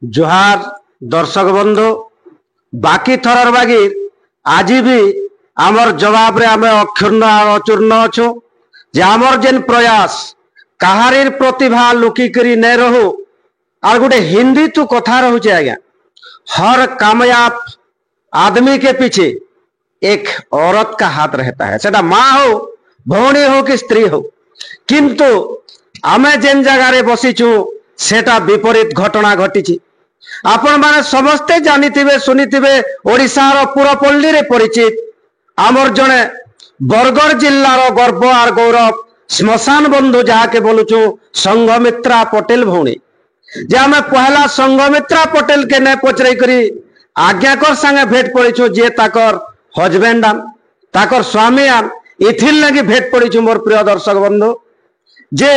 जोहार दर्शक बंधु बाकी थरर बागी आज भी आमर जवाब रे आमे अक्षुण्ण अचूर्ण अच्छु जे आमर जेन प्रयास कहारीर प्रतिभा लुकिकरी नहीं रहू और गोटे हिंदी तू कथा रहुचे आज्ञा हर कामयाब आदमी के पीछे एक औरत का हाथ रहता है सेटा माँ हो भौणी हो कि स्त्री हो किंतु आमे जेन जगार बसीचु सेटा विपरीत घटना घटी आपण माने समस्ते जानिथिबे सुनिथिबे ओडिशार पुरपल्ली रे परिचित आमर जने बरगढ़ जिल्लार गर्व और गौरव श्मशान बंधु जहा के बोलुचु संघमित्रा पटेल भौणी जे आमे पहला संघमित्रा पटेल के ने पचरई करी आज्ञाकर संगे भेट पड़ीछु जे ताकर हजबैंड आन ताकर स्वामी आन इथिल लगी भेट पड़ीछु मोर प्रिय दर्शक बंधु जे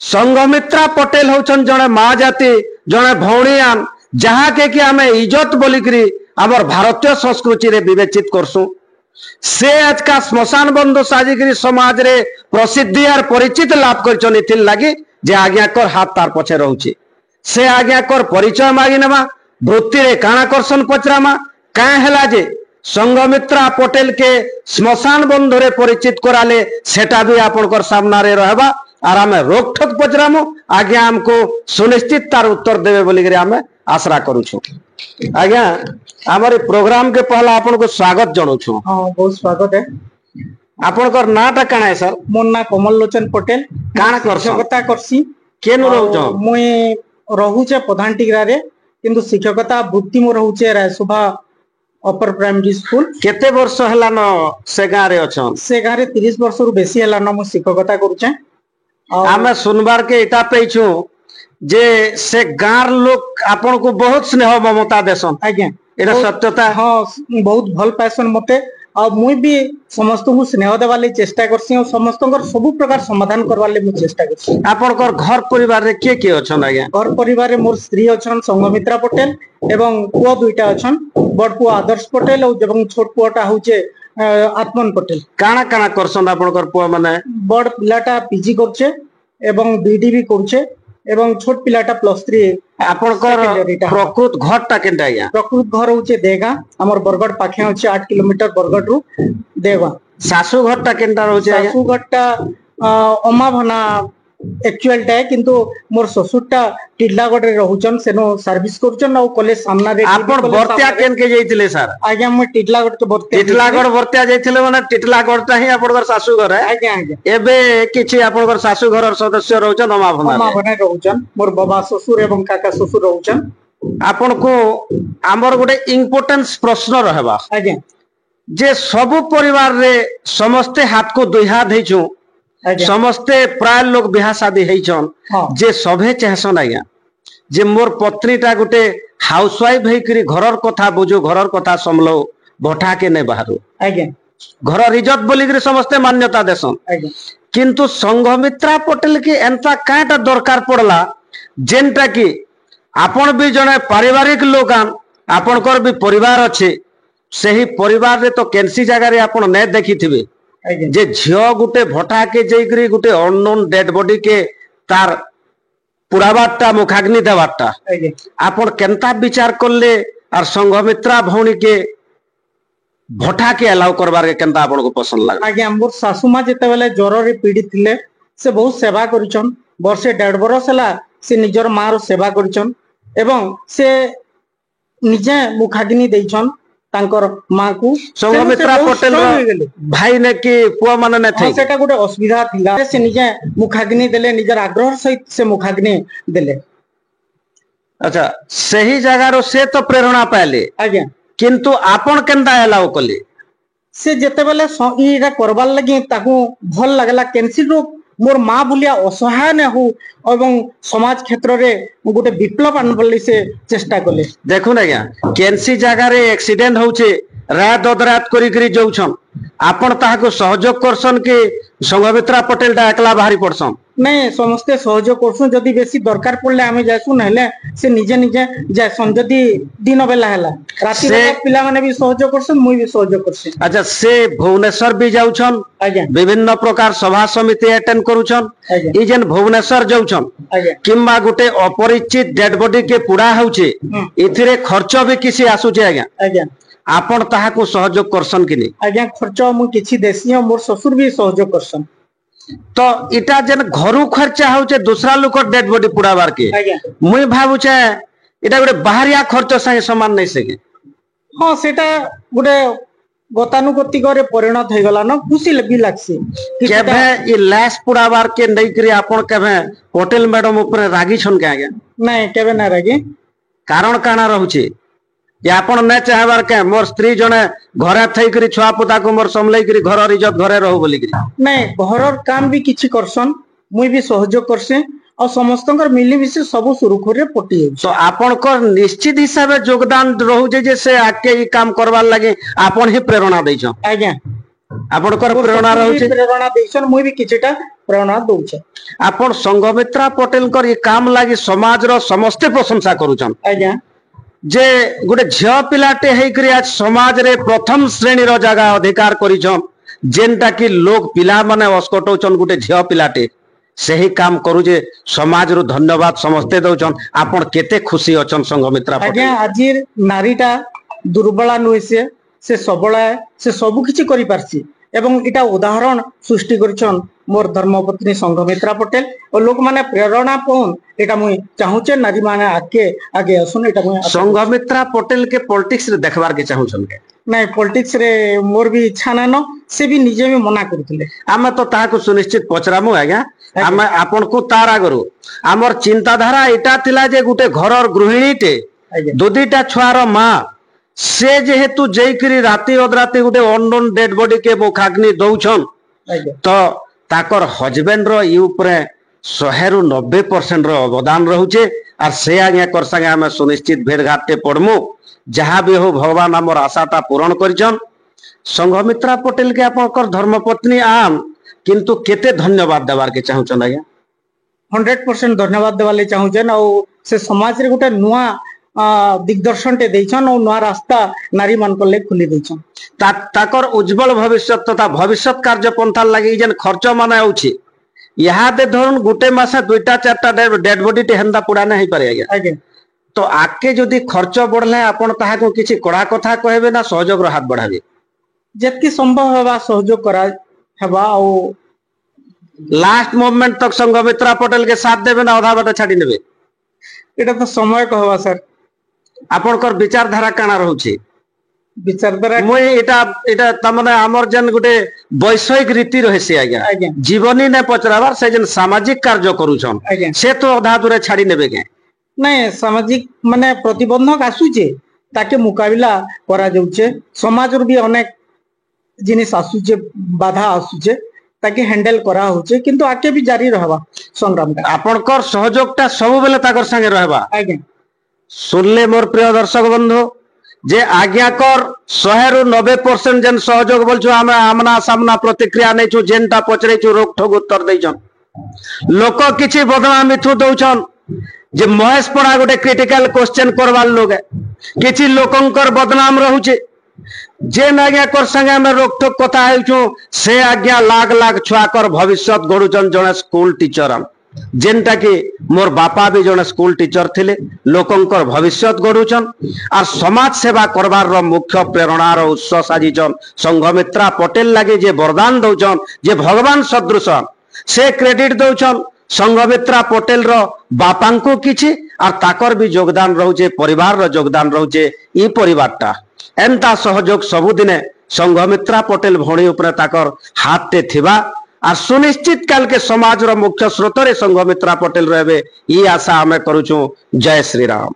संघमित्रा पटेल होचन जने माँ जाति जने भौणी आन जहा के कि आमे इज्जत बोलिकरी आमर भारतीय संस्कृति रे विवेचित करसु से आज का श्मशान बंधु साजिकरी समाज रे प्रसिद्धि और परिचित लाभ करछन इथिल लागी जे आज्ञाकर हाथ तार पछे रहउची से आज्ञाकर परिचय मागी नेमा वृत्ति रे काना करसन पचरामा काहे हला जे संघमित्रा पटेल के श्मशान बंधु रे परिचित कराले सेटा भी आपनकर सामना रे रहबा और आमे रोक ठोक पचरामु आज्ञा हमको सुनिश्चित तार उत्तर देवे बोली करी आमे आशा करूछु आज्ञा हमारे प्रोग्राम के पहला आपन को स्वागत जनाऊछु। हां बहुत स्वागत है। आपनकर नाटा काना है सर? मोर ना कमल लोचन पटेल। काना करछ? शिक्षकता करसी। केनु रहउछ? मुई रहउचे प्रधानटिग्रा रे किंतु शिक्षकता वृत्ति मो रहउचे रायसभा अपर प्राइमरी स्कूल। केते वर्ष हला न से गां रे अछन? से गां रे 30 वर्ष रु बेसी हला न मो शिक्षकता करूचे। आमे सुनबार के इटा पेछु जे से गांर लोग आपन को बहुत स्नेह ममता देसन। आज्ञा एटा सत्यता? हां बहुत भल पैसन मते आ मुई भी समस्त को स्नेह देवाले चेष्टा करसी और समस्त सब प्रकार समाधान करवाले मु चेष्टा करसी। आपनकर घर परिवार रे के अछन आज्ञा? घर परिवार रे मोर स्त्री अछन संघमित्रा पटेल एवं पुआ दुईटा अछन बड़ पुआ आदर्श पटेल और एवं छोट पुआटा होचे आत्मन पटेल। काना काना करसन आपनकर पुआ माने? बड़ पिलाटा पीजी करछे एवं बीडी भी करछे एवं छोट पिलाटा +3। आपनकर प्रकृत घरटा केनटा आज्ञा? प्रकृत घर होचे देगा हमर बरगढ़ पाखे होचे 8 किलोमीटर बरगढ़ रु देवा। सासू घरटा केनटा रहउचे आज्ञा? सासू घरटा अमा भना एक्चुअल टा किंतु मोर ससुरटा टिटलागढ़ रे रहउचन सेनो सर्विस करचन और कॉलेज सामना रे। आपन बर्तिया केन के जइतिले सर? आज्ञा म टिटलागढ़ के बर्तिया। टिटलागढ़ बर्तिया जइतिले माने टिटलागढ़टा ही आपनकर सासू घर है? आज्ञा आज्ञा। एबे किछि आपनकर सासू घरर सदस्य रहउचन अमा भना? अमा भना रहउचन मोर बाबा ससुर एवं काका ससुर रहउचन। आपन को हमर गोटे इंपोर्टेंस प्रश्न रहबा आज्ञा जे सब परिवार रे समस्ते हाथ को दुई हाथ हेछु समस्ते प्राय लोग बिहा शादी हेछन जे सभे चाहसन आज्ञा जे मोर पत्नीटा गोटे हाउसवाइफ हेकरी घरर कथा बुझो घरर कथा समलो भठा के नै बाहरो आज्ञा घर इज्जत बोलिकरी समस्ते मान्यता देसन आज्ञा किंतु संघमित्रा पटेल की एंता काटा दरकार पड़ला जेनटा की आपण भी जने पारिवारिक लोग आपनकर भी परिवार अच्छे सही परिवार रे तो केनसी जगह रे आपण नै देखिथिबे जे झियो गुटे भटा के जईकरी गुटे अननोन डेड बॉडी के तार पुराबाटा मुखाग्नि देवाटा आपण केनता विचार करले और संघमित्रा भौणी के भटा के अलाउ करबार के केनता आपण को पसंद लाग? आज्ञा मोर सासू मां जेते बेले ज्वर रे पीड़ित थिले से बहुत सेवा करिचन वर्षे 1.5 बरस हला से निजर मां रो सेवा करिचन एवं से निजे मुखाग्नि देइचन तांकर मां को। संघमित्रा पटेल भाई ने कि पुआ माने न थे सेटा गुटे असुविधा थिला से निजे मुखाग्नि देले निजर आग्रह सहित से मुखाग्नि देले। अच्छा सही जगह रो से तो प्रेरणा पाले आज्ञा किंतु आपण केनता अलाउ कले से जेते बेले इरा करबार लगी ताकू भल लागला केनसी रो मोर मां बुलिया असहाय न हो एवं समाज क्षेत्र रे गोटे विप्लव आनबली से चेष्टा कले। देखो ना क्या केनसी जगह रे एक्सीडेंट होचे रात अदरात करी जाऊछन आपण ताहाको सहयोग करसन कि संघमित्रा पटेल टा एकला बाहरी पड़सन नहीं समस्ते सहयोग करसुं जदि बेसी दरकार पड़ले आमे जासु नहले से निजे निजे जासन जदि दिन बेला हला राति बेला पिला माने भी सहयोग करसन मुई भी सहयोग करसी। अच्छा से भुवनेश्वर भी जाउछन आज्ञा विभिन्न प्रकार सभा समिति अटेंड करूछन आज्ञा ई जेन भुवनेश्वर जाउछन आज्ञा किंबा गुटे अपरिचित डेड बॉडी के पुड़ा होउचे इथिरे खर्च भी किसी आसुचे आज्ञा आज्ञा आपण ताहाको सहयोग करसन कि नहीं आज्ञा खर्च मु किछि देसी मोर ससुर भी सहयोग करसन तो इटा जेन घरु खर्चा होचे दूसरा लोक डेड बॉडी पुड़ाबार के आज्ञा मुई भाबुचे इटा गुटे बाहरिया खर्च संगे समान नहीं सके हाँ सेटा गुटे गतानुगतिक रे परिणत हो गला न खुशी भी लागसी केभे ई लैस पुड़ाबार के नहीं करी आपण केभे होटल मैडम ऊपर रागी छन के आगे नहीं केबे ना रागी कारण काना रहउचे जे आपण न चाहबार के मोर स्त्री जने घरे थई करी छुआ पुता को मोर समलई करी घर इज्जत घरे रहू बोली करी नहीं घरर काम भी किछि करसन मुई भी सहयोग करसे और समस्तकर मिली मिसी सब सुरुखुरे पटी तो आपण को निश्चित हिसाब से योगदान रहउचे जे से आके ई काम करबार लागि आपण ही प्रेरणा दैछो आज्ञा आपण को प्रेरणा रहउचे प्रेरणा दैछन मुई भी किछिटा प्रेरणा दउछे आपण संघमित्रा पटेल कर ई काम लागि समाज रो समस्ते प्रशंसा करूछन आज्ञा जे गुटे झियो पिलाटे हेई करी आज समाज रे प्रथम श्रेणी रो जगह अधिकार करिछन जेनटा कि लोग पिला माने अस्कटौछन गुटे झियो पिलाटे सही काम करू जे समाज रो धन्यवाद समस्ते दउछन आपण केते खुशी अछन संघमित्रा पटेल आज्ञा आजिर नारीटा दुर्बला नुहे से सबला से सब किछि करि पारसी एवं इटा उदाहरण सृष्टि करछन मोर धर्मपत्नी संघमित्रा पटेल और लोक माने प्रेरणा पौन एटा मुई चाहूचे नारी माने आगे असुन एटा मुई संघमित्रा पटेल के पॉलिटिक्स रे देखबार के चाहूछन के नहीं पॉलिटिक्स रे मोर भी इच्छा ना न से भी निजे भी मना करथिले आमे तो ताहाको सुनिश्चित पचरामु आज्ञा आमे आपन को तारा करू हमर चिंताधारा एटा थिला जे गुटे घरर गृहिणीटे दुदीटा छुआर मां से जेहेतु जैकरी राति अदराति गुटे अननोन डेड बॉडी के मुखाग्नि दउछन तो ताकर हजबैंड रो ई ऊपरे 100 रु 90% रो अवदान रहउचे और से आज्ञा कर संगे हमें सुनिश्चित भेट घाटे पड़मु जहाँ भी हो भगवान हमर आशाटा पूरण करिछन संघमित्रा पटेल के आपनकर धर्मपत्नी आम किंतु केते धन्यवाद देवार के चाहूछन आज्ञा 100% धन्यवाद देवाले चाहूछन और से समाज रे गुटे नुआ दिग्दर्शन टे देछन और नुआ रास्ता नारी मान को ले खुली देछन ताकर उज्जवल भविष्य तथा भविष्य कार्य पंथा लागि जेन खर्च माने होछि यहाँ दे धरन गुटे मासे दुईटा चारटा डेड बॉडी टे हंदा पुड़ा नै हे पारे आज्ञा तो आके जदि खर्च बढ़ले आपण ताहाको किछि कड़ा कथा कहबे ना सहयोग रो हाथ बढ़ाबे जेतकी संभव हवा सहयोग करा हवा और लास्ट मोमेंट तक संघमित्रा पटेल के साथ देबे ना आधा बाटा छाडी नेबे एटा तो समय कहवा सर आपनकर विचारधारा काना रहउछि विचारधारा मुई एटा तमने हमर जन गुटे वैषयिक रीति रहसी आज्ञा जीवनी ने पचराबार से जन सामाजिक कार्य करूछन से तो आधा दूरे छाडी नेबे के नहीं सामाजिक माने प्रतिबंधक आसुचे ताके मुकाबिला करा जाउचे समाज रो भी अनेक जिनिस आसुचे बाधा आसुचे ताके हैंडल करा होचे किंतु आके भी जारी रहबा संग्राम का आपनकर सहयोगटा सब बेले ताकर संगे रहबा आज्ञा सुनले मोर प्रिय दर्शक बंधु जे आज्ञाकर 100 रु 90% जन सहयोग बोलछु हमें आमना सामना प्रतिक्रिया नै छु जेनटा पचरेछु रोक ठोक उत्तर दैछन लोक किछि बदनामी थु दउछन जे महेश पड़ा गोटे क्रिटिकल क्वेश्चन करवार लोग किछि लोकंकर बदनाम रहउचे जे आज्ञा कर संगे में रोक ठोक कथा हेछु से आज्ञा लाख लाख छुआकर भविष्य गढ़ुचन जने स्कूल टीचर जेनटा कि मोर बापा भी जने स्कूल टीचर थिले लोकंकर भविष्य गढ़ुचन और समाज सेवा करबार रो मुख्य प्रेरणा रो उत्स साजिचन संघमित्रा पटेल लागे जे वरदान दउचन जे भगवान सदृश से क्रेडिट दउचन संघमित्रा पटेल रो बापांको किछि और ताकर भी योगदान रहउचे परिवार रो योगदान रहउचे ई परिवारटा एंता सहयोग सबुदिने संघमित्रा पटेल भणी ऊपर ताकर हाथ थिबा और सुनिश्चित काल के समाज रो मुख्य स्रोत रे संघमित्रा पटेल रहबे ई आशा हमें करूछु। जय श्री राम।